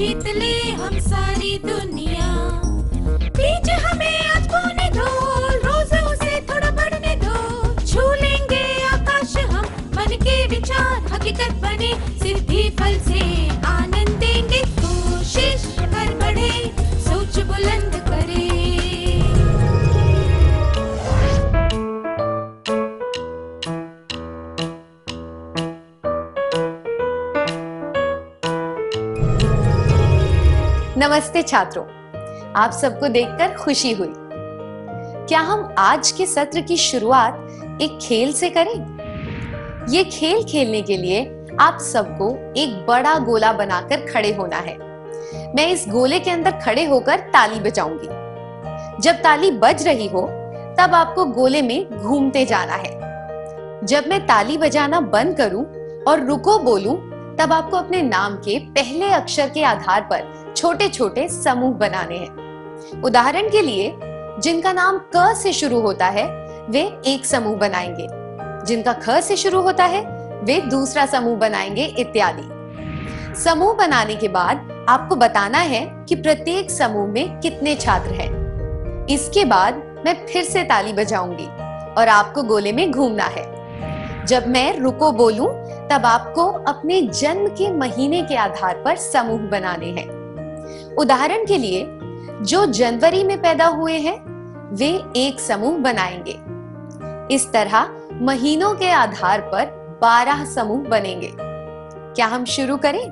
जीत ले हम सारी दुनिया। बीच हमें आज खोने दो, रोज उसे थोड़ा बढ़ने दो। छू लेंगे आकाश हम, मन के विचार हकीकत बने। सिद्धि फल से आनंद देंगे, कोशिश कर बढ़े, सोच बुलंद करे। नमस्ते छात्रों, आप सबको देखकर खुशी हुई। क्या हम आज के सत्र की शुरुआत एक खेल से करें? ये खेल खेलने के लिए आप सबको एक बड़ा गोला बनाकर खड़े होना है। मैं इस गोले के अंदर खड़े होकर ताली बजाऊंगी। जब ताली बज रही हो तब आपको गोले में घूमते जाना है। जब मैं ताली बजाना बंद करूं और रुको बोलूं, तब आपको अपने नाम के पहले अक्षर के आधार पर छोटे छोटे समूह बनाने हैं। उदाहरण के लिए, जिनका नाम क से शुरू होता है वे एक समूह बनाएंगे, जिनका ख से शुरू होता है वे दूसरा समूह बनाएंगे, इत्यादि। समूह बनाने के बाद आपको बताना है कि प्रत्येक समूह में कितने छात्र हैं। इसके बाद मैं फिर से ताली बजाऊंगी और आपको गोले में घूमना है। जब मैं रुको बोलूं, तब आपको अपने जन्म के महीने के आधार पर समूह बनाने हैं। उदाहरण के लिए, जो जनवरी में पैदा हुए हैं वे एक समूह बनाएंगे। इस तरह महीनों के आधार पर 12 समूह बनेंगे। क्या हम शुरू करें?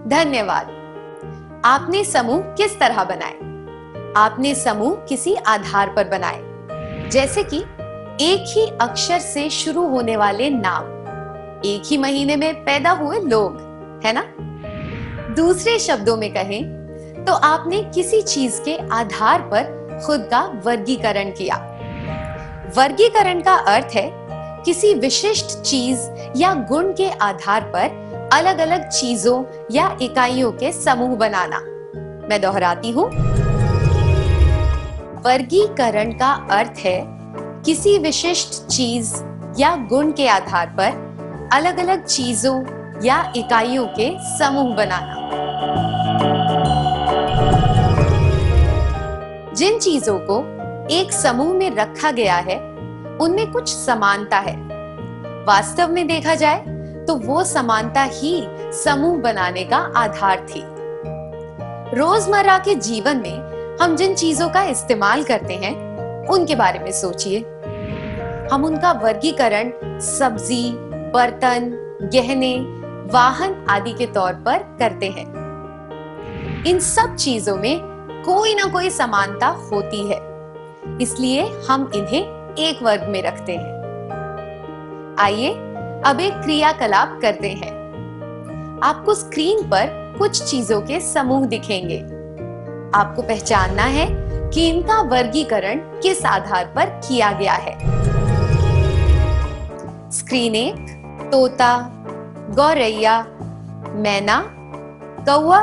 धन्यवाद। आपने समूह किस तरह बनाए? आपने समूह किसी आधार पर बनाए, जैसे कि एक ही अक्षर से शुरू होने वाले नाम, एक ही महीने में पैदा हुए लोग, है ना? दूसरे शब्दों में कहें तो आपने किसी चीज के आधार पर खुद का वर्गीकरण किया। वर्गीकरण का अर्थ है किसी विशिष्ट चीज या गुण के आधार पर अलग अलग चीजों या इकाइयों के समूह बनाना। मैं दोहराती हूं, वर्गीकरण का अर्थ है किसी विशिष्ट चीज या गुण के आधार पर अलग अलग चीजों या इकाइयों के समूह बनाना। जिन चीजों को एक समूह में रखा गया है उनमें कुछ समानता है। वास्तव में देखा जाए तो वो समानता ही समूह बनाने का आधार थी। रोजमर्रा के जीवन में हम जिन चीजों का इस्तेमाल करते हैं उनके बारे में सोचिए। हम उनका वर्गीकरण सब्जी, बर्तन, गहने, वाहन आदि के तौर पर करते हैं। इन सब चीजों में कोई ना कोई समानता होती है, इसलिए हम इन्हें एक वर्ग में रखते हैं। आइए अब एक क्रियाकलाप करते हैं। आपको स्क्रीन पर कुछ चीजों के समूह दिखेंगे। आपको पहचानना है कि इनका वर्गीकरण किस आधार पर किया गया है। स्क्रीन 1 तोता, गौरैया, मैना, कौवा,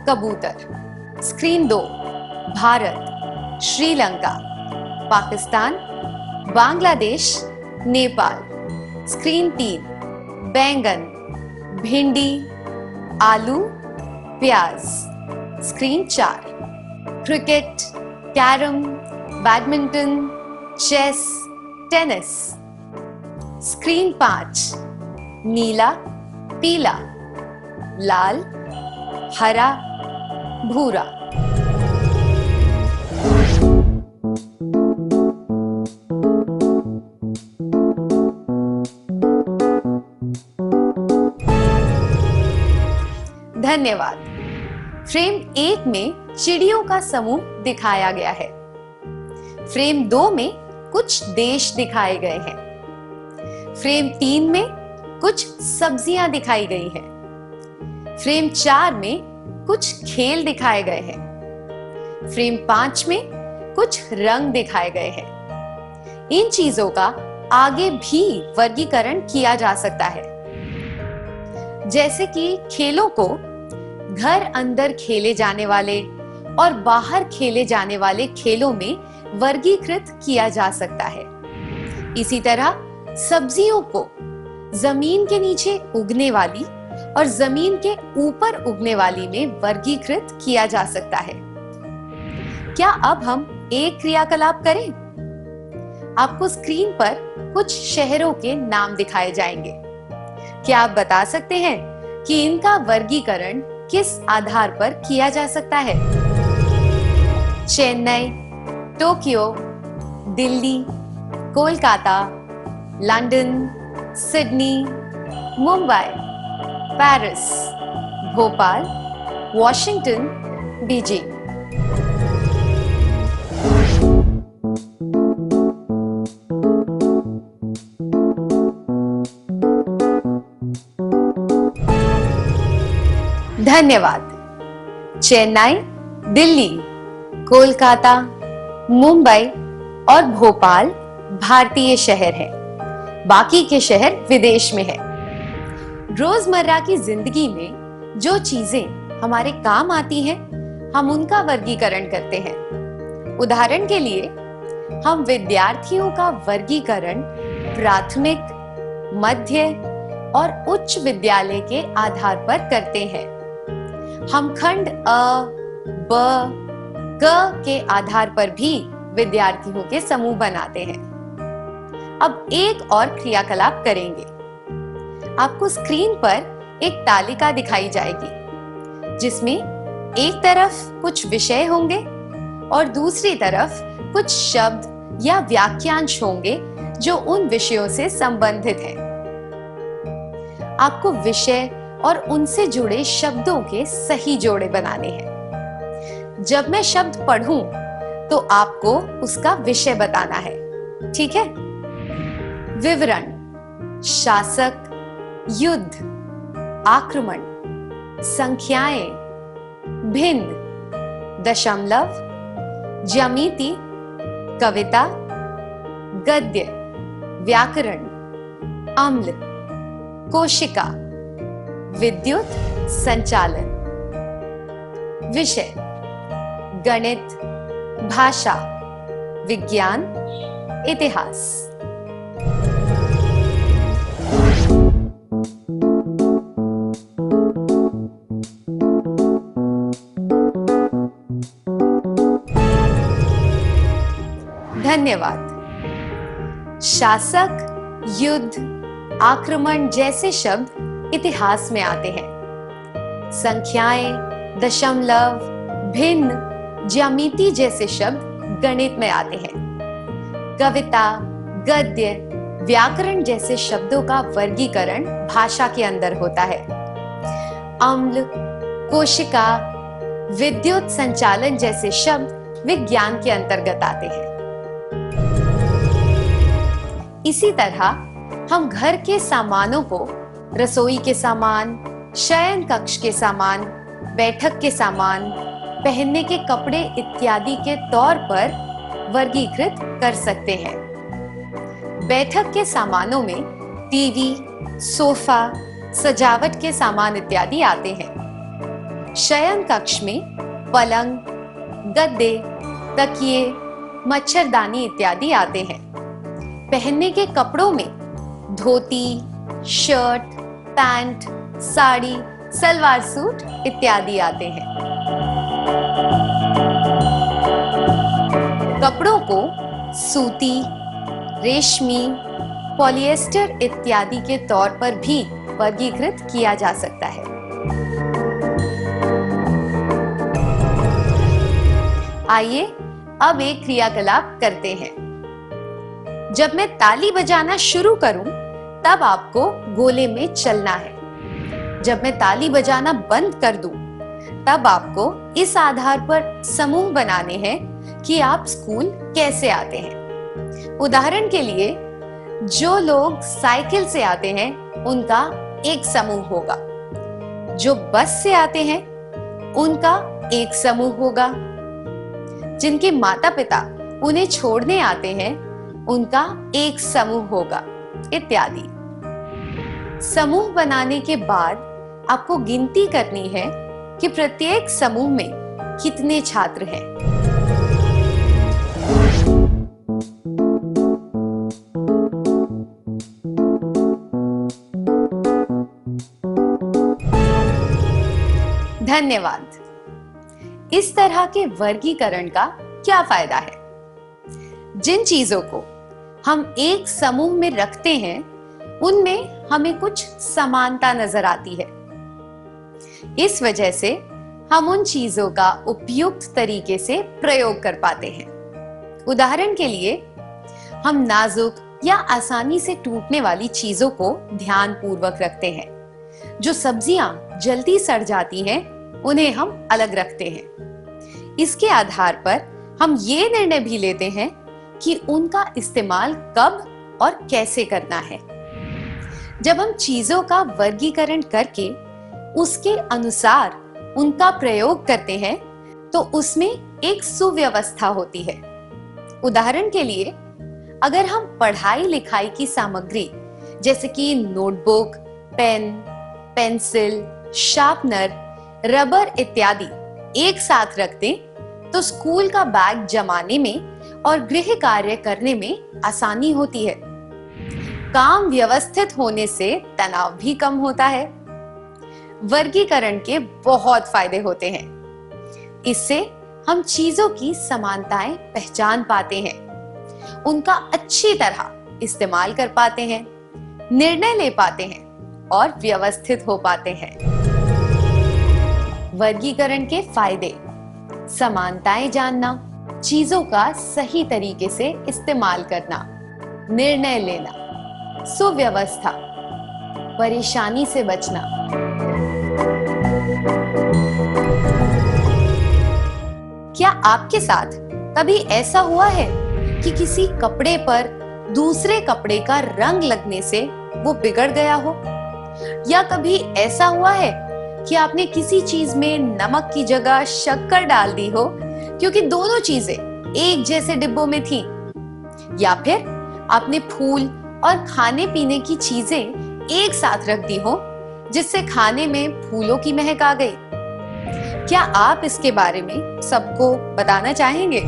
कबूतर। स्क्रीन 2 भारत, श्रीलंका, पाकिस्तान, बांग्लादेश, नेपाल। स्क्रीन 3 बैंगन, भिंडी, आलू, प्याज। Screen 4 cricket, carrom, badminton, chess, tennis. Screen 5 नीला, पीला, लाल, हरा, भूरा। धन्यवाद। फ्रेम 1 में चिड़ियों का समूह दिखाया गया है। फ्रेम 2 में कुछ देश दिखाए गए हैं। फ्रेम 3 में कुछ सब्जियां दिखाई गई हैं। फ्रेम 4 में कुछ खेल दिखाए गए हैं। फ्रेम 5 में कुछ रंग दिखाए गए हैं। इन चीजों का आगे भी वर्गीकरण किया जा सकता है, जैसे कि खेलों को घर अंदर खेले जाने वाले और बाहर खेले जाने वाले खेलों में वर्गीकृत किया जा सकता है। इसी तरह सब्जियों को जमीन के नीचे उगने वाली और जमीन के ऊपर उगने वाली में वर्गीकृत किया जा सकता है। क्या अब हम एक क्रियाकलाप करें? आपको स्क्रीन पर कुछ शहरों के नाम दिखाए जाएंगे। क्या आप बता सकते हैं कि इनका वर्गीकरण किस आधार पर किया जा सकता है? Chennai, Tokyo, Delhi, Kolkata, London, Sydney, Mumbai, Paris, Bhopal, Washington, Beijing. धन्यवाद। चेन्नई, दिल्ली, कोलकाता, मुंबई और भोपाल भारतीय शहर हैं। बाकी के शहर विदेश में हैं। रोजमर्रा की जिंदगी में जो चीजें हमारे काम आती हैं, हम उनका वर्गीकरण करते हैं। उदाहरण के लिए, हम विद्यार्थियों का वर्गीकरण प्राथमिक, मध्य और उच्च विद्यालय के आधार पर करते हैं। हम खंड अ, ब, क के आधार पर भी विद्यार्थियों के समूह बनाते हैं। अब एक और क्रियाकलाप करेंगे। आपको स्क्रीन पर एक तालिका दिखाई जाएगी, जिसमें एक तरफ कुछ विषय होंगे और दूसरी तरफ कुछ शब्द या वाक्यांश होंगे जो उन विषयों से संबंधित हैं। आपको विषय और उनसे जुड़े शब्दों के सही जोड़े बनाने हैं। जब मैं शब्द पढ़ूं, तो आपको उसका विषय बताना है, ठीक है? विवरण, शासक, युद्ध, आक्रमण, संख्याएं, भिन्न, दशमलव, ज्यामिति, कविता, गद्य, व्याकरण, अम्ल, कोशिका, विद्युत संचालन। विषय, गणित, भाषा, विज्ञान, इतिहास। धन्यवाद। शासक, युद्ध, आक्रमण जैसे शब्द इतिहास में आते हैं। संख्याएं, दशमलव, भिन्न, ज्यामिति जैसे शब्द गणित में आते हैं। कविता, गद्य, व्याकरण जैसे शब्दों का वर्गीकरण भाषा के अंदर होता है। अम्ल, कोशिका, विद्युत संचालन जैसे शब्द विज्ञान के अंतर्गत आते हैं। इसी तरह हम घर के सामानों को रसोई के सामान, शयन कक्ष के सामान, बैठक के सामान, पहनने के कपड़े इत्यादि के तौर पर वर्गीकृत कर सकते हैं। बैठक के सामानों में टीवी, सोफा, सजावट के सामान इत्यादि आते हैं। शयन कक्ष में पलंग, गद्दे, तकिए, मच्छरदानी इत्यादि आते हैं। पहनने के कपड़ों में dhoti, shirt, pant, sari, salwar suit इत्यादि आते हैं। कपड़ों को सूती, रेशमी, पॉलिएस्टर इत्यादि के तौर पर भी वर्गीकृत किया जा सकता है। आइए अब एक क्रियाकलाप करते हैं। जब मैं ताली बजाना शुरू करूं, तब आपको गोले में चलना है। जब मैं ताली बजाना बंद कर दूं, तब आपको इस आधार पर समूह बनाने हैं कि आप स्कूल कैसे आते हैं। उदाहरण के लिए, जो लोग साइकिल से आते हैं उनका एक समूह होगा, जो बस से आते हैं उनका एक समूह होगा, जिनके माता पिता उन्हें छोड़ने आते हैं उनका एक समूह होगा, इत्यादि। समूह बनाने के बाद आपको गिनती करनी है कि प्रत्येक समूह में कितने छात्र हैं। धन्यवाद। इस तरह के वर्गीकरण का क्या फायदा है? जिन चीजों को हम एक समूह में रखते हैं उनमें हमें कुछ समानता नजर आती है। इस वजह से हम उन चीजों का उपयुक्त तरीके से प्रयोग कर पाते हैं। उदाहरण के लिए, हम नाजुक या आसानी से टूटने वाली चीजों को ध्यानपूर्वक रखते हैं। जो सब्जियां जल्दी सड़ जाती हैं, उन्हें हम अलग रखते हैं। इसके आधार पर हम ये निर्णय भी लेते हैं कि उनका इस्तेमाल कब और कैसे करना है। जब हम चीजों का वर्गीकरण करके उसके अनुसार उनका प्रयोग करते हैं, तो उसमें एक सुव्यवस्था होती है। उदाहरण के लिए, अगर हम पढ़ाई लिखाई की सामग्री जैसे कि notebook, pen, pencil, sharpener, rubber इत्यादि एक साथ रख दें, तो स्कूल का बैग जमाने में और गृह कार्य करने में आसानी होती है। काम व्यवस्थित होने से तनाव भी कम होता है। वर्गीकरण के बहुत फायदे होते हैं। इससे हम चीजों की समानताएं पहचान पाते हैं, उनका अच्छी तरह इस्तेमाल कर पाते हैं, निर्णय ले पाते हैं और व्यवस्थित हो पाते हैं। वर्गीकरण के फायदे: समानताएं जानना, चीजों का सही तरीके से इस्तेमाल करना, निर्णय लेना, सुव्यवस्था, परेशानी से बचना। क्या आपके साथ कभी ऐसा हुआ है कि किसी कपड़े पर दूसरे कपड़े का रंग लगने से वो बिगड़ गया हो? या कभी ऐसा हुआ है कि आपने किसी चीज में नमक की जगह शक्कर डाल दी हो क्योंकि दोनों चीजें एक जैसे डिब्बों में थीं? या फिर आपने फूल और खाने पीने की चीजें एक साथ रख दी हो जिससे खाने में फूलों की महक आ गई? क्या आप इसके बारे में सबको बताना चाहेंगे?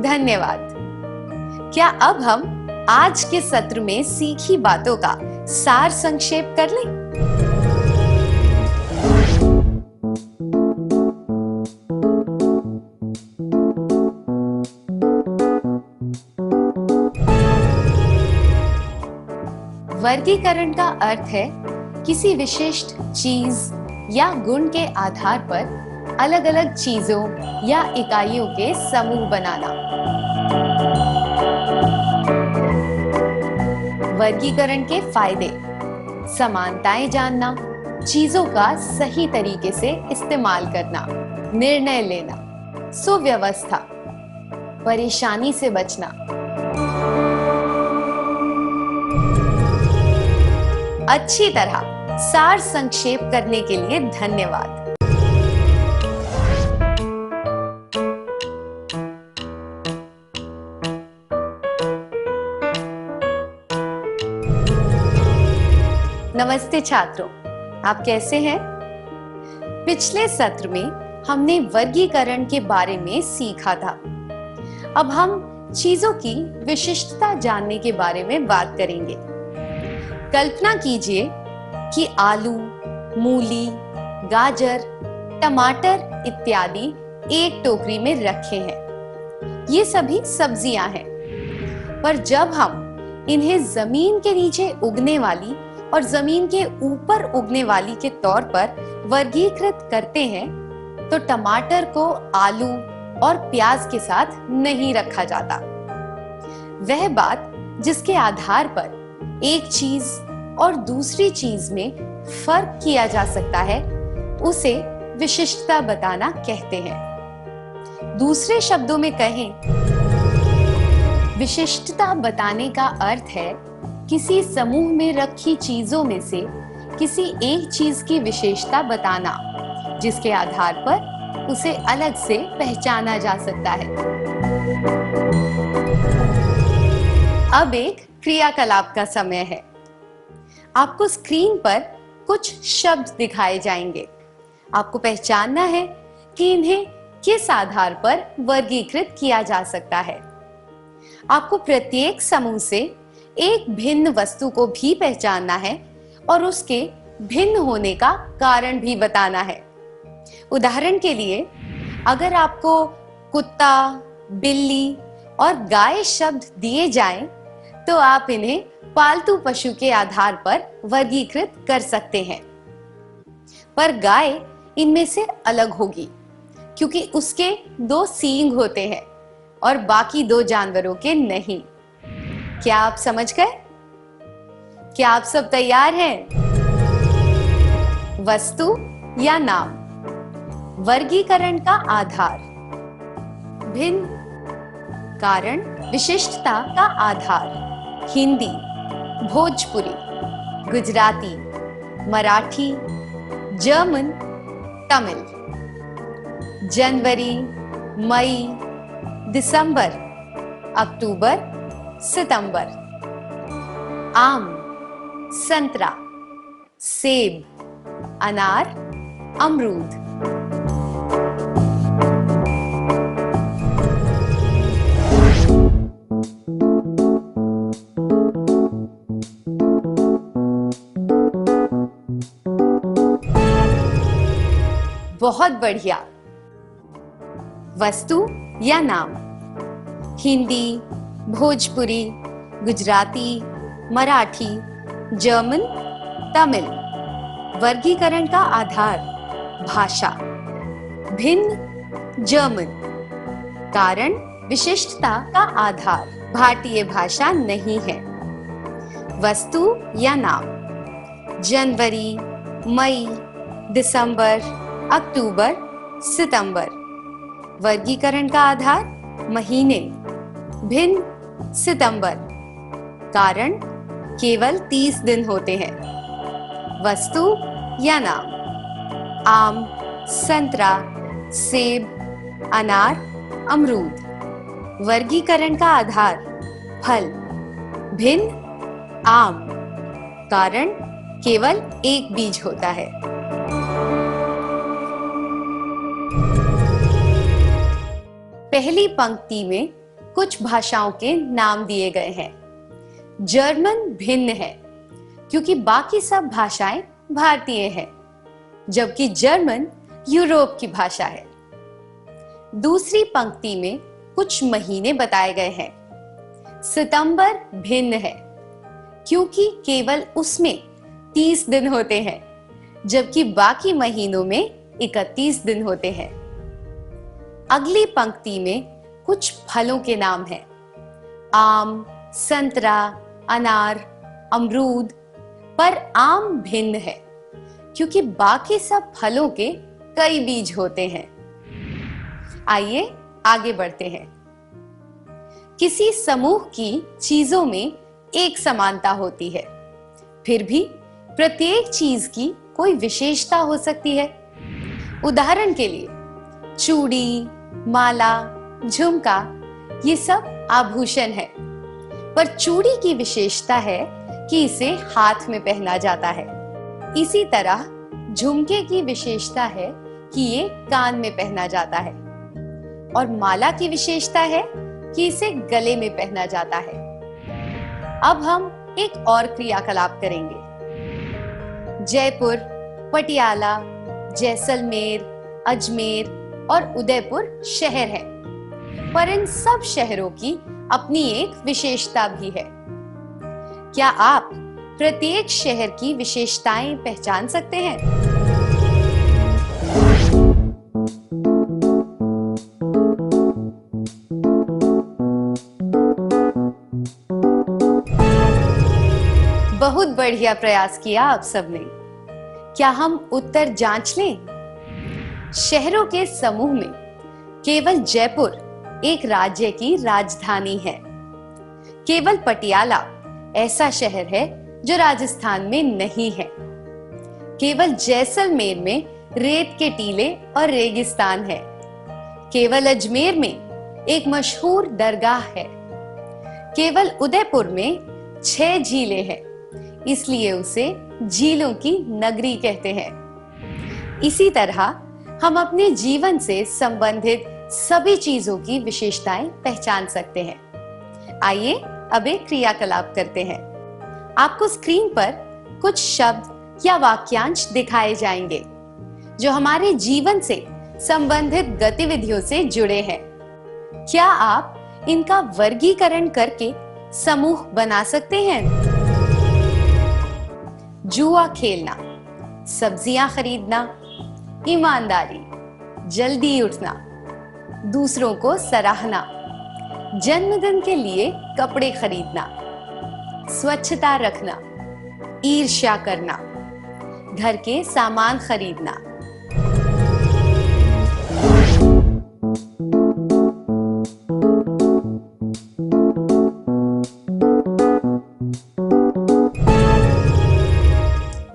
धन्यवाद। क्या अब हम आज के सत्र में सीखी बातों का सार संक्षेप कर लें? वर्गीकरण का अर्थ है किसी विशिष्ट चीज या गुण के आधार पर अलग अलग चीजों या इकाइयों के समूह बनाना। वर्गीकरण के फायदे: समानताएं जानना, चीजों का सही तरीके से इस्तेमाल करना, निर्णय लेना, सुव्यवस्था, परेशानी से बचना। अच्छी तरह सार संक्षेप करने के लिए धन्यवाद। नमस्ते छात्रों, आप कैसे हैं? पिछले सत्र में हमने वर्गीकरण के बारे में सीखा था। अब हम चीजों की विशिष्टता जानने के बारे में बात करेंगे। कल्पना कीजिए कि आलू, मूली, गाजर, टमाटर इत्यादि एक टोकरी में रखे हैं। ये सभी सब्जियां हैं, पर जब हम इन्हें जमीन के नीचे उगने वाली और जमीन के ऊपर उगने वाली के तौर पर वर्गीकृत करते हैं, तो टमाटर को आलू और प्याज के साथ नहीं रखा जाता। वह बात जिसके आधार पर एक चीज और दूसरी चीज में फर्क किया जा सकता है, उसे विशिष्टता बताना कहते हैं। दूसरे शब्दों में कहें, विशिष्टता बताने का अर्थ है किसी समूह में रखी चीजों में से किसी एक चीज की विशेषता बताना, जिसके आधार पर उसे अलग से पहचाना जा सकता है। अब एक क्रियाकलाप का समय है। आपको स्क्रीन पर कुछ शब्द दिखाए जाएंगे। आपको पहचानना है कि इन्हें किस आधार पर वर्गीकृत किया जा सकता है। आपको प्रत्येक समूह से एक भिन्न वस्तु को भी पहचानना है और उसके भिन्न होने का कारण भी बताना है। उदाहरण के लिए, अगर आपको कुत्ता, बिल्ली और गाय शब्द दिए जाएं, तो आप इन्हें पालतू पशु के आधार पर वर्गीकृत कर सकते हैं। पर गाय इनमें से अलग होगी क्योंकि उसके 2 सींग होते हैं और बाकी 2 जानवरों के नहीं। क्या आप समझ गए? क्या आप सब तैयार हैं? वस्तु या नाम, वर्गीकरण का आधार, भिन्न, कारण, विशिष्टता का आधार, हिंदी, भोजपुरी, गुजराती, मराठी, जर्मन, तमिल, जनवरी, मई, दिसंबर, अक्टूबर, सितंबर, आम, संतरा, सेब, अनार, अमरूद। बहुत बढ़िया। वस्तु या नाम, हिंदी, भोजपुरी, गुजराती, मराठी, जर्मन, तमिल। वर्गीकरण का आधार, भाषा, भिन्न, जर्मन। कारण, विशिष्टता का आधार, भारतीय भाषा नहीं है। वस्तु या नाम, जनवरी, मई, दिसंबर, अक्टूबर, सितंबर। वर्गीकरण का आधार, महीने, भिन्न, सितंबर। कारण, केवल 30 दिन होते हैं। वस्तु या नाम, आम, संतरा, सेब, अनार, अमरूद। वर्गीकरण का आधार, फल, भिन्न, आम। कारण, केवल एक बीज होता है। पहली पंक्ति में कुछ भाषाओं के नाम दिए गए हैं। जर्मन भिन्न है क्योंकि बाकी सब भाषाएं भारतीय हैं, जबकि जर्मन यूरोप की भाषा है। दूसरी पंक्ति में कुछ महीने बताए गए हैं। सितंबर भिन्न है क्योंकि केवल उसमें 30 दिन होते हैं, जबकि बाकी महीनों में 31 दिन होते हैं। अगली पंक्ति में कुछ फलों के नाम हैं। आम, संतरा, अनार, अमरूद। पर आम भिन्न है क्योंकि बाकी सब फलों के कई बीज होते हैं। आइए आगे बढ़ते हैं। किसी समूह की चीजों में एक समानता होती है, फिर भी प्रत्येक चीज की कोई विशेषता हो सकती है। उदाहरण के लिए, चूड़ी, माला, झुमका, ये सब आभूषण है, पर चूड़ी की विशेषता है कि इसे हाथ में पहना जाता है। इसी तरह झुमके की विशेषता है कि ये कान में पहना जाता है, और माला की विशेषता है कि इसे गले में पहना जाता है। अब हम एक और क्रियाकलाप करेंगे। जयपुर, पटियाला, जैसलमेर, अजमेर और उदयपुर शहर हैं, पर इन सब शहरों की अपनी एक विशेषता भी है। क्या आप प्रत्येक शहर की विशेषताएं पहचान सकते हैं? बहुत बढ़िया प्रयास किया आप सबने। क्या हम उत्तर जांच लें? शहरों के समूह में केवल जयपुर एक राज्य की राजधानी है। केवल पटियाला ऐसा शहर है जो राजस्थान में नहीं है। केवल जैसलमेर में रेत के टीले और रेगिस्तान है। केवल अजमेर में एक मशहूर दरगाह है केवल उदयपुर में 6 झीलें हैं, इसलिए उसे झीलों की नगरी कहते हैं। इसी तरह हम अपने जीवन से संबंधित सभी चीजों की विशेषताएं पहचान सकते हैं। आइए अब एक क्रियाकलाप करते हैं। आपको स्क्रीन पर कुछ शब्द या वाक्यांश दिखाए जाएंगे जो हमारे जीवन से संबंधित गतिविधियों से जुड़े हैं। क्या आप इनका वर्गीकरण करके समूह बना सकते हैं? जुआ खेलना, सब्जियां खरीदना, ईमानदारी, जल्दी उठना, दूसरों को सराहना, जन्मदिन के लिए कपड़े खरीदना, स्वच्छता रखना, ईर्ष्या करना, घर के सामान खरीदना।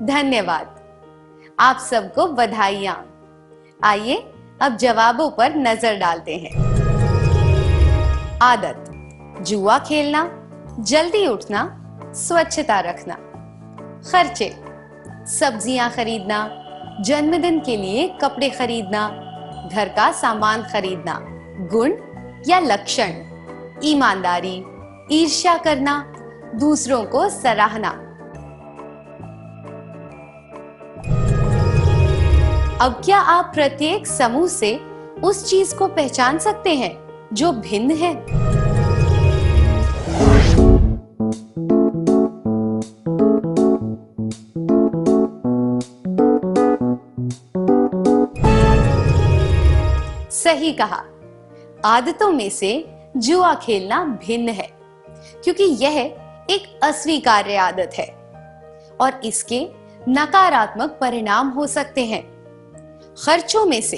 धन्यवाद। आप सबको बधाइयां। आइए अब जवाबों पर नजर डालते हैं। आदत: जुआ खेलना, जल्दी उठना, स्वच्छता रखना। खर्चे: सब्जियां खरीदना, जन्मदिन के लिए कपड़े खरीदना, घर का सामान खरीदना। गुण या लक्षण: ईमानदारी, ईर्ष्या करना, दूसरों को सराहना। अब क्या आप प्रत्येक समूह से उस चीज को पहचान सकते हैं जो भिन्न है? सही कहा। आदतों में से जुआ खेलना भिन्न है क्योंकि यह एक अस्वीकार्य आदत है और इसके नकारात्मक परिणाम हो सकते हैं। खर्चों में से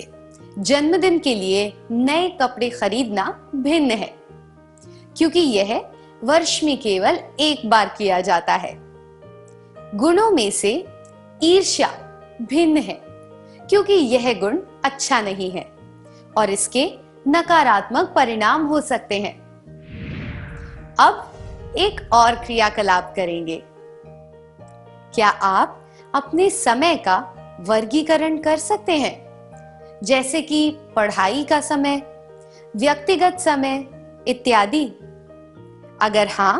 जन्मदिन के लिए नए कपड़े खरीदना भिन्न है क्योंकि यह वर्ष में केवल एक बार किया जाता है। गुणों में से ईर्ष्या भिन्न है क्योंकि यह गुण अच्छा नहीं है और इसके नकारात्मक परिणाम हो सकते हैं। अब एक और क्रियाकलाप करेंगे। क्या आप अपने समय का वर्गीकरण कर सकते हैं, जैसे कि पढ़ाई का समय, व्यक्तिगत समय इत्यादि? अगर हाँ,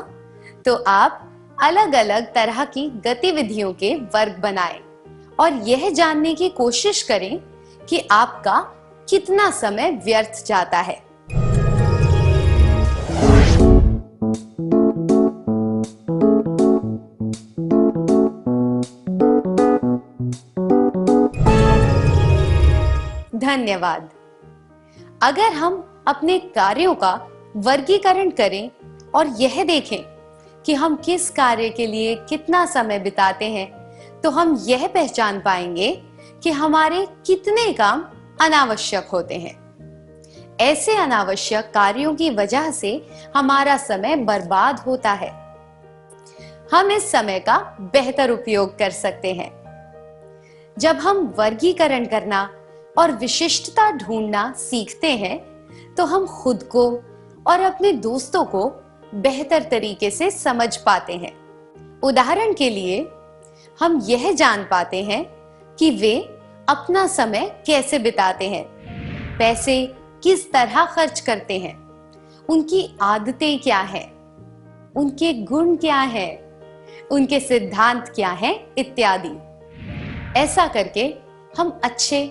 तो आप अलग अलग तरह की गतिविधियों के वर्ग बनाएं और यह जानने की कोशिश करें कि आपका कितना समय व्यर्थ जाता है। धन्यवाद। अगर हम अपने कार्यों का वर्गीकरण करें और यह देखें कि हम किस कार्य के लिए कितना समय बिताते हैं, तो हम यह पहचान पाएंगे कि हमारे कितने काम अनावश्यक होते हैं। ऐसे अनावश्यक कार्यों की वजह से हमारा समय बर्बाद होता है। हम इस समय का बेहतर उपयोग कर सकते हैं। जब हम वर्गीकरण करना और विशिष्टता ढूंढना सीखते हैं, तो हम खुद को और अपने दोस्तों को बेहतर तरीके से समझ पाते हैं। उदाहरण के लिए, हम यह जान पाते हैं कि वे अपना समय कैसे बिताते हैं, पैसे किस तरह खर्च करते हैं, उनकी आदतें क्या हैं, उनके गुण क्या हैं, उनके सिद्धांत क्या हैं इत्यादि। ऐसा करके हम अच्छे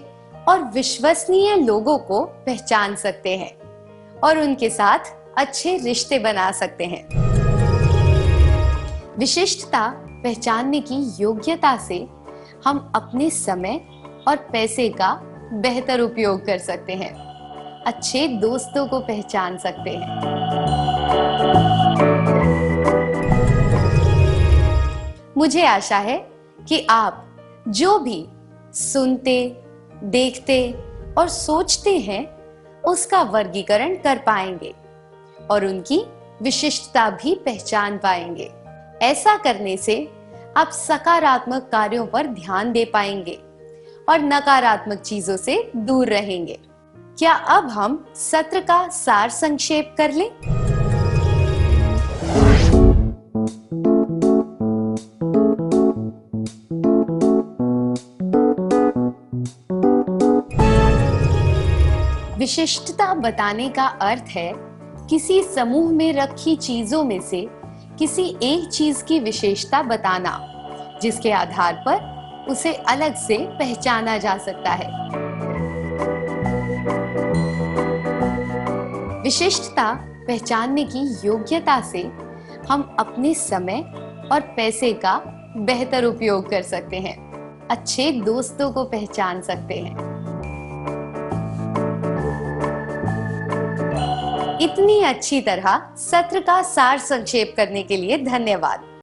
और विश्वसनीय लोगों को पहचान सकते हैं और उनके साथ अच्छे रिश्ते बना सकते हैं। विशिष्टता पहचानने की योग्यता से हम अपने समय और पैसे का बेहतर उपयोग कर सकते हैं, अच्छे दोस्तों को पहचान सकते हैं। मुझे आशा है कि आप जो भी सुनते, देखते और सोचते हैं उसका वर्गीकरण कर पाएंगे और उनकी विशिष्टता भी पहचान पाएंगे। ऐसा करने से आप सकारात्मक कार्यों पर ध्यान दे पाएंगे और नकारात्मक चीजों से दूर रहेंगे। क्या अब हम सत्र का सार संक्षेप कर लें? विशिष्टता बताने का अर्थ है किसी समूह में रखी चीजों में से किसी एक चीज की विशेषता बताना, जिसके आधार पर उसे अलग से पहचाना जा सकता है। विशिष्टता पहचानने की योग्यता से हम अपने समय और पैसे का बेहतर उपयोग कर सकते हैं, अच्छे दोस्तों को पहचान सकते हैं। इतनी अच्छी तरह सत्र का सार संक्षेप करने के लिए धन्यवाद।